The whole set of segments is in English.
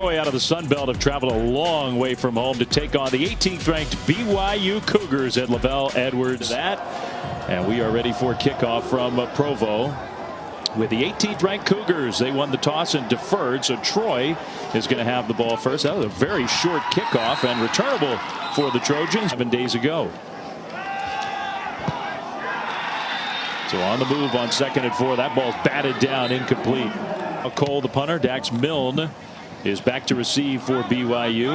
Out of the Sun Belt have traveled a long way from home to take on the 18th ranked BYU Cougars at Lavelle Edwards. And we are ready for kickoff from Provo with the 18th ranked Cougars. They won the toss and deferred, so Troy is going to have the ball first. That was a very short kickoff and returnable for the Trojans 7 days ago. So on the move on 2nd and 4. That ball's batted down, incomplete. Cole, the punter. Dax Milne is back to receive for BYU.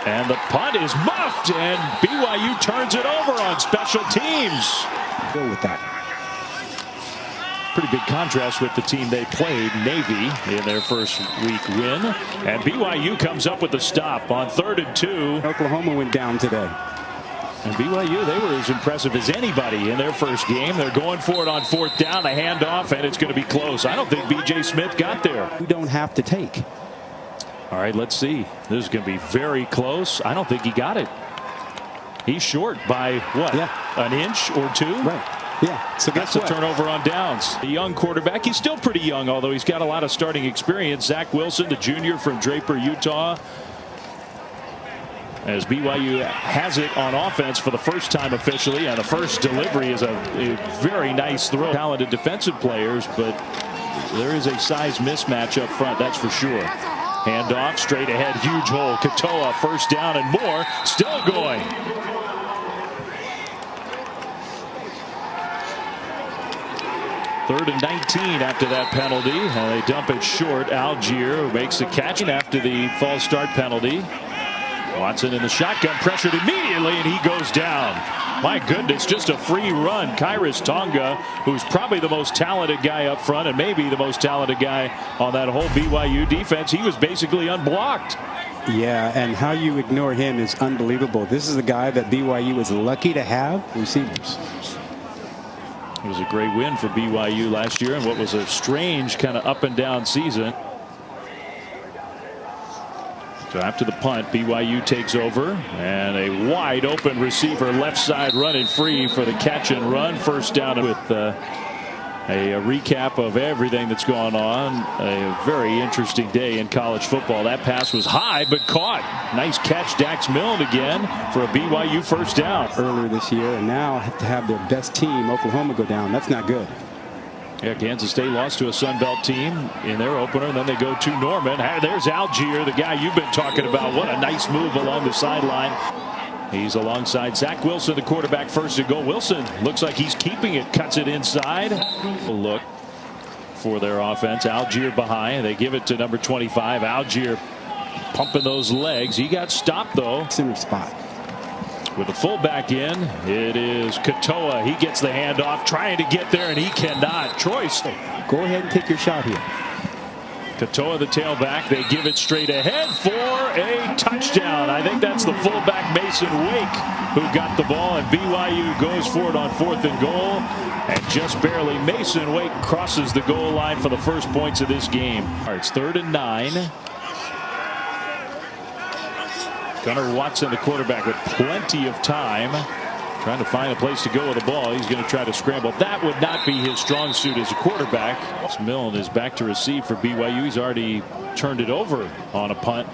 And the punt is muffed, and BYU turns it over on special teams. Go with that. Pretty big contrast with the team they played, Navy, in their first week win. And BYU comes up with the stop on 3rd and 2. Oklahoma went down today. And BYU, they were as impressive as anybody in their first game. They're going for it on 4th down, a handoff, and it's going to be close. I don't think BJ Smith got there. We don't have to take. All right, let's see. This is going to be very close. I don't think he got it. He's short by what? Yeah. An inch or two? Right. Yeah. So that's a turnover on downs. The young quarterback, he's still pretty young, although he's got a lot of starting experience. Zach Wilson, the junior from Draper, Utah. As BYU has it on offense for the first time officially, and the first delivery is a very nice throw. Talented defensive players, but there is a size mismatch up front, that's for sure. Handoff straight ahead, huge hole. Katoa, 1st down and more, still going. Third and 19 after that penalty, and they dump it short. Algier makes the catch after the false start penalty. Watson in the shotgun, pressured immediately, and he goes down. My goodness, just a free run. Kairos Tonga, who's probably the most talented guy up front and maybe the most talented guy on that whole BYU defense. He was basically unblocked. Yeah, and how you ignore him is unbelievable. This is a guy that BYU is lucky to have receivers. It was a great win for BYU last year in what was a strange kind of up and down season. So after the punt, BYU takes over, and a wide open receiver left side running free for the catch and run. 1st down with a recap of everything that's gone on. A very interesting day in college football. That pass was high but caught. Nice catch, Dax Milne again for a BYU 1st down. Earlier this year, and now to have their best team, Oklahoma, go down. That's not good. Yeah, Kansas State lost to a Sun Belt team in their opener, and then they go to Norman. There's Algier, the guy you've been talking about. What a nice move along the sideline. He's alongside Zach Wilson, the quarterback, 1st to go. Wilson looks like he's keeping it, cuts it inside. A look for their offense. Algier behind. They give it to number 25. Algier pumping those legs. He got stopped, though. Center spot. With the fullback in, it is Katoa. He gets the handoff, trying to get there, and he cannot. Troy, go ahead and take your shot here. Katoa, the tailback. They give it straight ahead for a touchdown. I think that's the fullback Mason Wake who got the ball, and BYU goes for it on 4th and goal. And just barely, Mason Wake crosses the goal line for the first points of this game. All right, it's 3rd and 9. Gunnar Watson, the quarterback, with plenty of time, trying to find a place to go with the ball. He's going to try to scramble. That would not be his strong suit as a quarterback. Milne is back to receive for BYU. He's already turned it over on a punt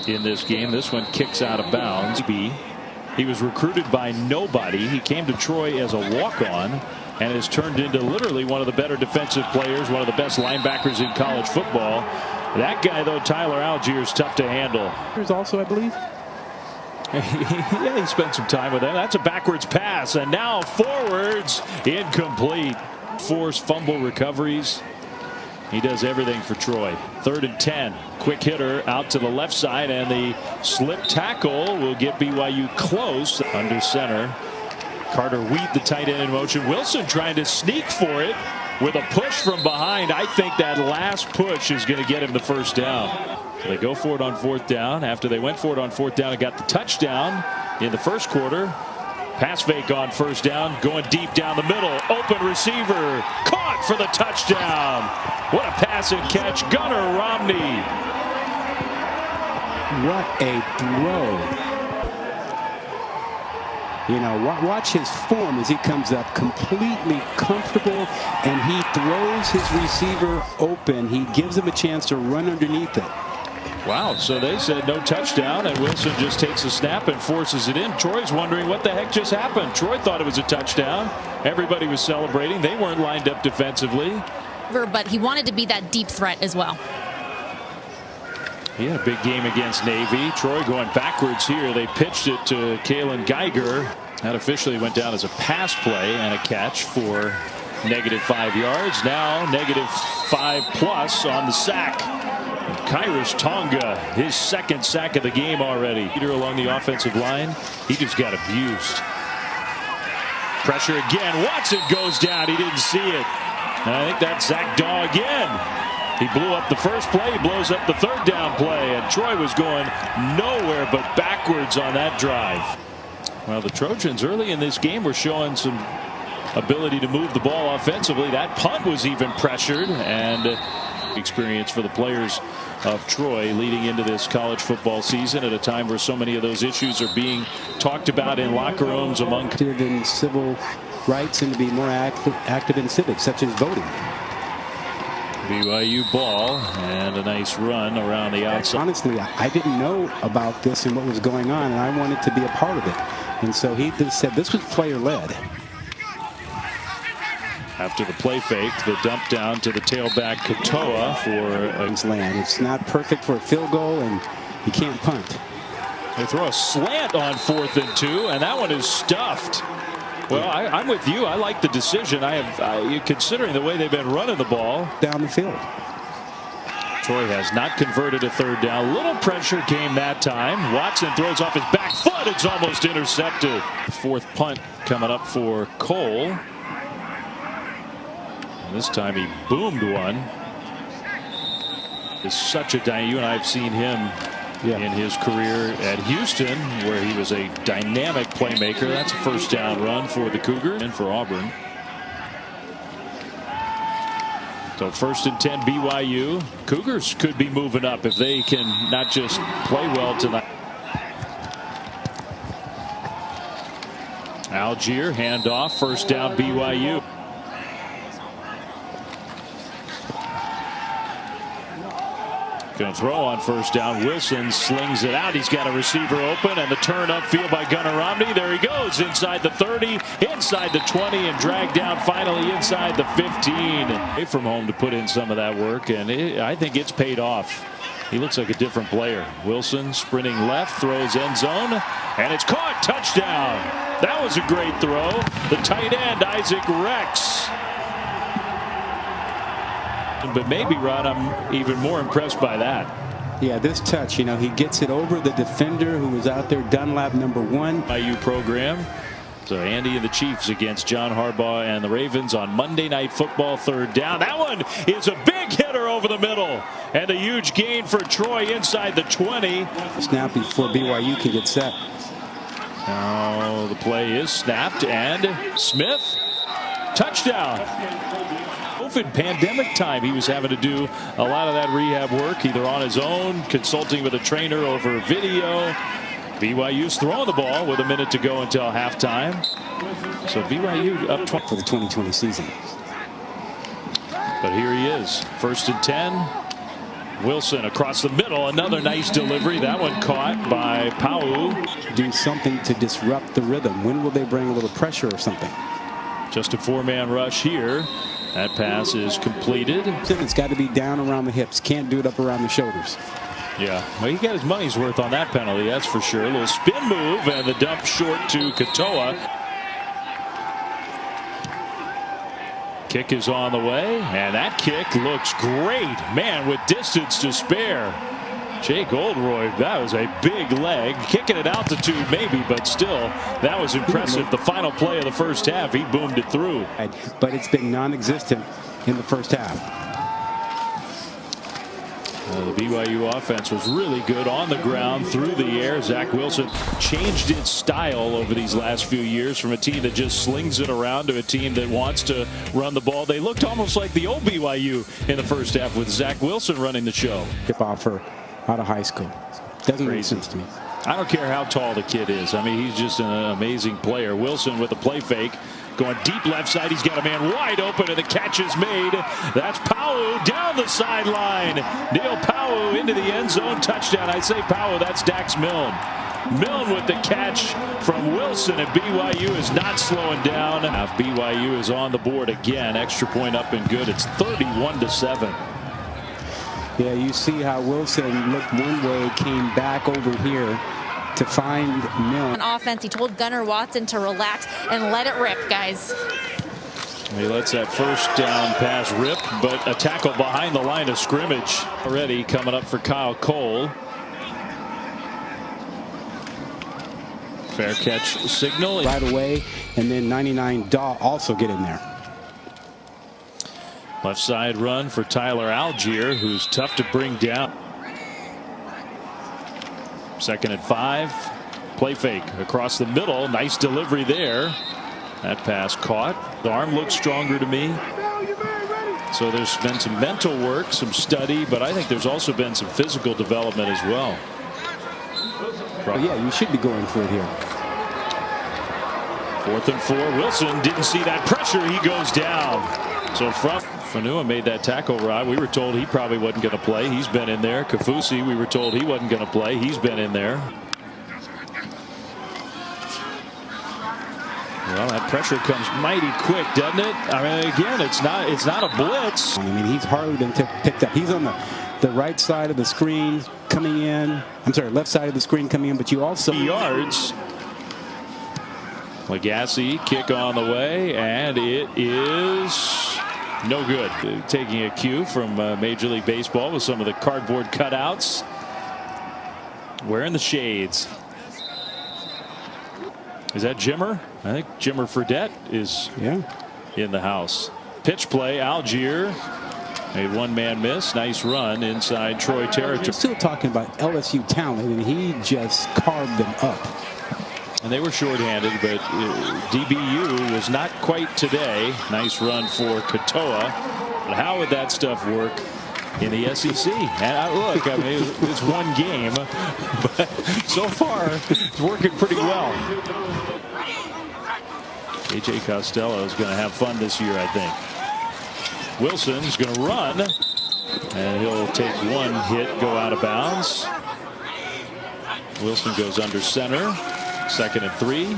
in this game. This one kicks out of bounds. He was recruited by nobody. He came to Troy as a walk-on and has turned into literally one of the better defensive players, one of the best linebackers in college football. That guy, though, Tyler Algier, is tough to handle. There's also, I believe. Yeah, he spent some time with them. That's a backwards pass, and now forwards, incomplete. Forced fumble recoveries. He does everything for Troy. 3rd and 10. Quick hitter out to the left side, and the slip tackle will get BYU close under center. Carter Wheat, the tight end, in motion. Wilson trying to sneak for it with a push from behind. I think that last push is going to get him the 1st down. They go for it on 4th down. After they went for it on 4th down and got the touchdown in the 1st quarter. Pass fake on 1st down, going deep down the middle. Open receiver, caught for the touchdown. What a pass and catch, Gunnar Romney. What a throw. You know, watch his form as he comes up completely comfortable, and he throws his receiver open. He gives him a chance to run underneath it. Wow, so they said no touchdown, and Wilson just takes a snap and forces it in. Troy's wondering what the heck just happened. Troy thought it was a touchdown. Everybody was celebrating. They weren't lined up defensively. But he wanted to be that deep threat as well. He had a big game against Navy. Troy going backwards here. They pitched it to Kalen Geiger. That officially went down as a pass play and a catch for -5 yards. Now -5+ on the sack. Kairos Tonga, his second sack of the game already. Peter along the offensive line. He just got abused. Pressure again. Watson goes down. He didn't see it. And I think that's Zach Daw again. He blew up the first play. He blows up the third down play. And Troy was going nowhere but backwards on that drive. Well, the Trojans early in this game were showing some ability to move the ball offensively. That punt was even pressured, and experience for the players of Troy leading into this college football season at a time where so many of those issues are being talked about in locker rooms among in civil rights and to be more active in civics, such as voting. BYU ball and a nice run around the outside. Honestly, I didn't know about this and what was going on, and I wanted to be a part of it. And so he just said this was player-led. After the play fake, the dump down to the tailback Katoa for a land. It's not perfect for a field goal, and you can't punt. They throw a slant on 4th and 2, and that one is stuffed. Well, I'm with you. I like the decision. Considering the way they've been running the ball down the field. Troy has not converted a third down. Little pressure came that time. Watson throws off his back foot. It's almost intercepted. 4th punt coming up for Cole. And this time he boomed one. Is such a you and I have seen him in his career at Houston, where he was a dynamic playmaker. That's a first down run for the Cougars and for Auburn. So 1st and 10 BYU. Cougars could be moving up if they can not just play well tonight. Algier handoff, first down BYU. Going to throw on first down. Wilson slings it out. He's got a receiver open, and the turn upfield by Gunnar Romney. There he goes inside the 30, inside the 20, and dragged down finally inside the 15. Away from home to put in some of that work, and I think it's paid off. He looks like a different player. Wilson sprinting left, throws end zone, and it's caught. Touchdown. That was a great throw. The tight end, Isaac Rex. But maybe, Ron, I'm even more impressed by that. Yeah, this touch, you know, he gets it over the defender who was out there, Dunlap, #1. BYU program. So Andy and the Chiefs against John Harbaugh and the Ravens on Monday Night Football, third down. That one is a big hitter over the middle, and a huge gain for Troy inside the 20. Snap before BYU can get set. Now the play is snapped, and Smith, touchdown. COVID pandemic time, he was having to do a lot of that rehab work either on his own, consulting with a trainer over video. BYU's throwing the ball with a minute to go until halftime. So BYU up 20 for the 2020 season. But here he is, 1st and 10. Wilson across the middle, another nice delivery. That one caught by Pau. Do something to disrupt the rhythm. When will they bring a little pressure or something? Just a 4-man rush here. That pass is completed. It's got to be down around the hips. Can't do it up around the shoulders. Yeah, well, he got his money's worth on that penalty, that's for sure. A little spin move, and the dump short to Katoa. Kick is on the way, and that kick looks great. Man, with distance to spare. Jake Oldroyd, that was a big leg. Kicking at altitude maybe, but still, that was impressive. The final play of the first half, he boomed it through. But it's been non-existent in the first half. The BYU offense was really good on the ground, through the air. Zach Wilson changed its style over these last few years from a team that just slings it around to a team that wants to run the ball. They looked almost like the old BYU in the first half with Zach Wilson running the show. Tip offer out of high school. Doesn't make sense to me. I don't care how tall the kid is. I mean, he's just an amazing player. Wilson with a play fake. Going deep left side. He's got a man wide open, and the catch is made. That's Powell down the sideline. Neil Powell into the end zone. Touchdown. I say Powell. That's Dax Milne. Milne with the catch from Wilson, and BYU is not slowing down. BYU is on the board again. Extra point up and good. It's 31-7. Yeah, you see how Wilson looked one way, came back over here to find Milne. On offense, he told Gunnar Watson to relax and let it rip, guys. He lets that first down pass rip, but a tackle behind the line of scrimmage already coming up for Kyle Cole. Fair catch signal Right away, and then 99 Daw also get in there. Left side run for Tyler Algier, who's tough to bring down. 2nd and 5. Play fake across the middle. Nice delivery there. That pass caught. The arm looks stronger to me. So there's been some mental work, some study, but I think there's also been some physical development as well. Well, yeah, you should be going for it here. 4th and 4. Wilson didn't see that pressure. He goes down. So from Fanua made that tackle, Rod. We were told he probably wasn't going to play. He's been in there. Kafusi, we were told he wasn't going to play. He's been in there. Well, that pressure comes mighty quick, doesn't it? I mean, again, it's not a blitz. I mean, he's hardly been picked up. He's on the right side of the screen coming in. I'm sorry, left side of the screen coming in, but you also yards. Legacy kick on the way, and it is no good. Taking a cue from Major League Baseball with some of the cardboard cutouts. Wearing the shades. Is that Jimmer? I think Jimmer Fredette is in the house. Pitch play. Algier made one man miss. Nice run inside Troy territory. We're still talking about LSU talent, and he just carved them up. And they were shorthanded, but DBU was not quite today. Nice run for Katoa. But how would that stuff work in the SEC? And look, I mean, it's one game, but so far it's working pretty well. AJ Costello is going to have fun this year, I think. Wilson's going to run, and he'll take one hit, go out of bounds. Wilson goes under center. 2nd and 3.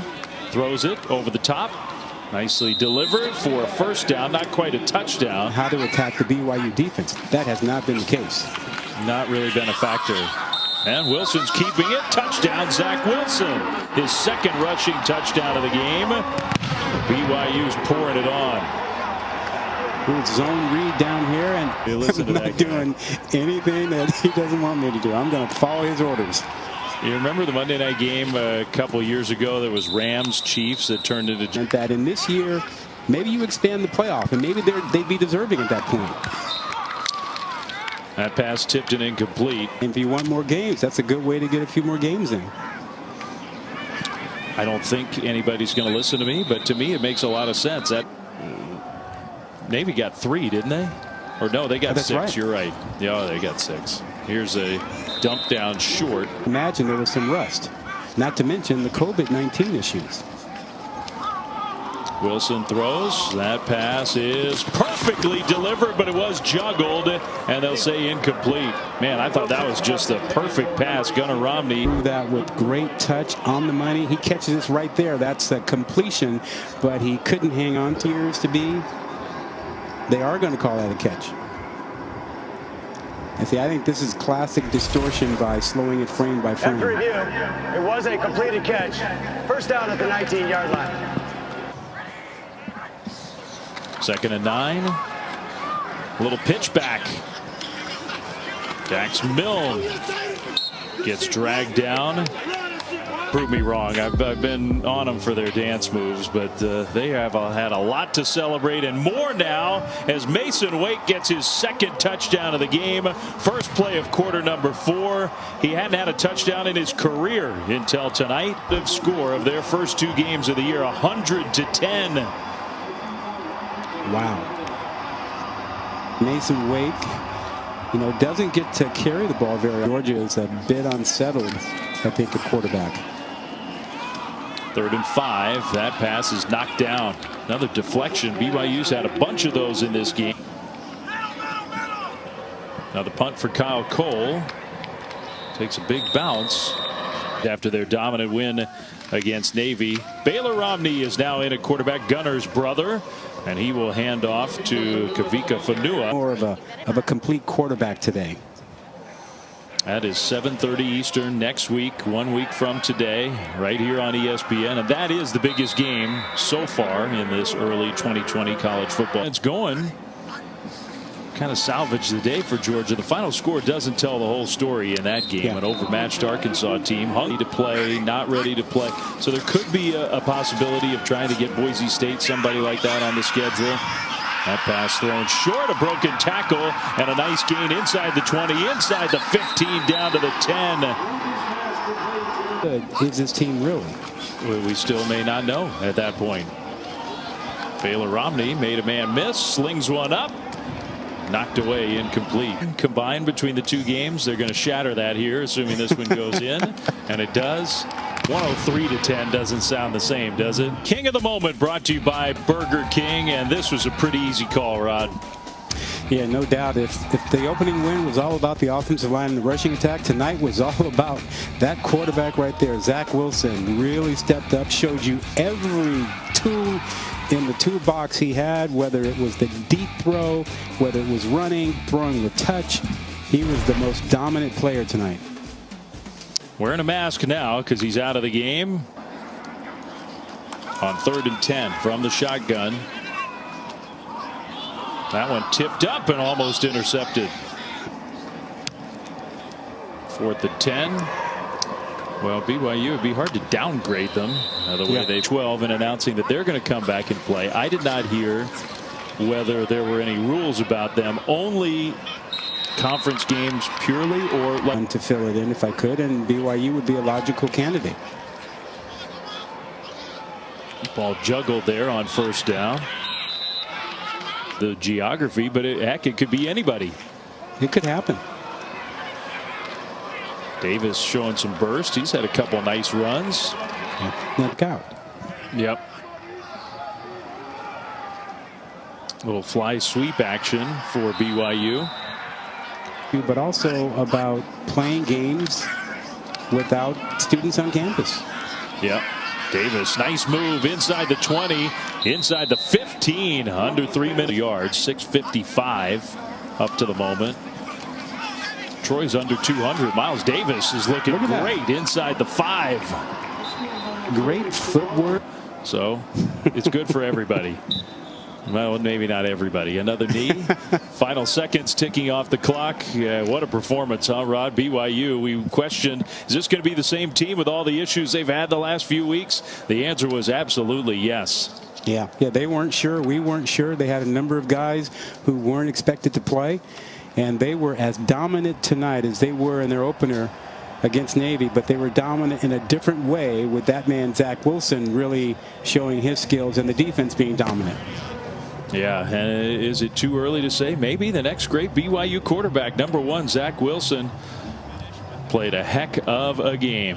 Throws it over the top. Nicely delivered for a first down. Not quite a touchdown. How to attack the BYU defense. That has not been the case. Not really been a factor. And Wilson's keeping it. Touchdown, Zach Wilson. His 2nd rushing touchdown of the game. BYU's pouring it on. Good zone read down here, and I'm not doing anything that he doesn't want me to do. I'm going to follow his orders. You remember the Monday night game a couple years ago? There was Rams Chiefs that turned into that. And this year, maybe you expand the playoff, and maybe they'd be deserving at that point. That pass tipped and incomplete. And if you want more games, that's a good way to get a few more games in. I don't think anybody's going to listen to me, but to me it makes a lot of sense. That Navy got 3, didn't they? Or no, they got 6. Right. You're right. Yeah, they got 6. Here's a dump down short. Imagine there was some rust, not to mention the COVID-19 issues. Wilson throws. That pass is perfectly delivered, but it was juggled, and they'll say incomplete. Man, I thought that was just a perfect pass. Gunnar Romney threw that with great touch on the money. He catches this right there. That's the completion, but he couldn't hang on to yours to be. They are going to call that a catch. And see, I think this is classic distortion by slowing it frame by frame. After review, it was a completed catch. First down at the 19-yard line. 2nd and 9. A little pitch back. Dax Milne gets dragged down. Prove me wrong. I've been on them for their dance moves, but they have had a lot to celebrate and more now as Mason Wake gets his 2nd touchdown of the game. First play of quarter number 4. He hadn't had a touchdown in his career until tonight. The score of their first 2 games of the year, 100-10. Wow. Mason Wake doesn't get to carry the ball very. Georgia is a bit unsettled, I think, at quarterback. 3rd and 5. That pass is knocked down. Another deflection. BYU's had a bunch of those in this game. Now the punt for Kyle Cole takes a big bounce after their dominant win against Navy. Baylor Romney is now in at quarterback, Gunner's brother, and he will hand off to Kavika Fanua. More of a complete quarterback today. That is 7:30 Eastern next week, 1 week from today, right here on ESPN. And that is the biggest game so far in this early 2020 college football. It's going. Kind of salvaged the day for Georgia. The final score doesn't tell the whole story in that game. An overmatched Arkansas team, hungry to play, not ready to play. So there could be a possibility of trying to get Boise State, somebody like that, on the schedule. That pass thrown short, a broken tackle, and a nice gain inside the 20, inside the 15, down to the 10. Good is this team really? We still may not know at that point. Baylor Romney made a man miss, slings one up, knocked away, incomplete. Combined between the two games, they're going to shatter that here, assuming this one goes in, and it does. 103-10 doesn't sound the same, does it? King of the Moment brought to you by Burger King, and this was a pretty easy call, Rod. Yeah, no doubt. If the opening win was all about the offensive line and the rushing attack, tonight was all about that quarterback right there. Zach Wilson really stepped up, showed you every tool in the toolbox he had, whether it was the deep throw, whether it was running, throwing with touch. He was the most dominant player tonight. Wearing a mask now because he's out of the game. On 3rd and 10 from the shotgun. That one tipped up and almost intercepted. 4th and 10. Well, BYU, it would be hard to downgrade them the way they 12 and announcing that they're going to come back and play. I did not hear whether there were any rules about them. Only conference games purely, or to fill it in if I could, and BYU would be a logical candidate. Ball juggled there on 1st down. The geography, but heck, it could be anybody. It could happen. Davis showing some burst. He's had a couple nice runs. Knock out. Yep. Little fly sweep action for BYU. But also about playing games without students on campus. Yep. Davis, nice move inside the 20, inside the 15, under 3 minute yards, 6:55 up to the moment. Troy's under 200. Miles Davis is looking great inside the 5. Great footwork. So it's good for everybody. Well, maybe not everybody. Another knee. Final seconds ticking off the clock. Yeah, what a performance, huh, Rod? BYU, we questioned, is this going to be the same team with all the issues they've had the last few weeks? The answer was absolutely yes. Yeah, they weren't sure. We weren't sure. They had a number of guys who weren't expected to play, and they were as dominant tonight as they were in their opener against Navy, but they were dominant in a different way, with that man Zach Wilson really showing his skills and the defense being dominant. Yeah, and is it too early to say? Maybe the next great BYU quarterback, #1, Zach Wilson, played a heck of a game.